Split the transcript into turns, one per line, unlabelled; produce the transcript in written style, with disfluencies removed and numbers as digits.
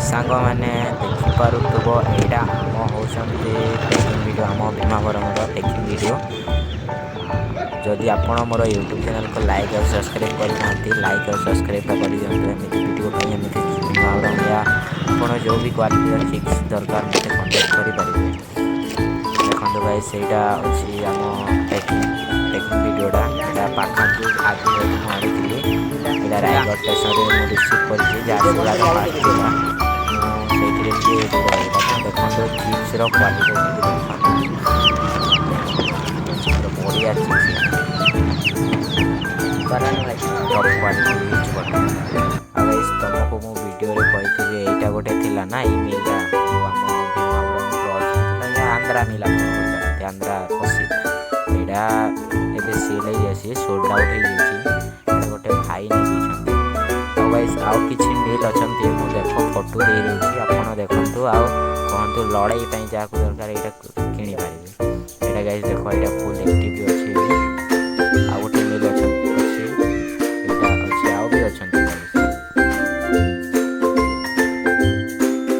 सांग मैंने देखिपे यहाँ आम होती टेकिंग वीडियो आम भीमावरम टेकिंग वीडियो। जदि आपण मोर यूट्यूब चैनल को लाइक और सब्सक्राइब करना लाइक और सब्सक्राइब कर दिखाँ एमती वीडियो एमती भीमावरम या आप जो भी क्वालिटी चिप्स दरकार मत कंटाक्ट करेंगे। देखो भाई सहीटा अच्छी आम टेकिंग वीडियोटा यहाँ पाखंडू आज मुझे यहाँ रायगढ़ स्टेशन में रिसीव कर झारसुगुड़ार पार्टीला देखो चिप्स क्वालिटी बढ़िया चिप्स तुमको मु वीडियो कही यहाँ गोटे थी ना ये मिलटा आंध्रा मिल आंध्रा प्रसिद्ध यहाँ ए सेल आसी सोल्ड आउट हो गोटे भाई नहीं तो गाइस आउ किसी मिल अच्छा मुझे देख फोटो दे दूसरी आप देखु आउ कहतु लड़ाई जहाँ दरकार यहाँ किपारे यहाँ गाइस देख यहाँ फुल एक्टिव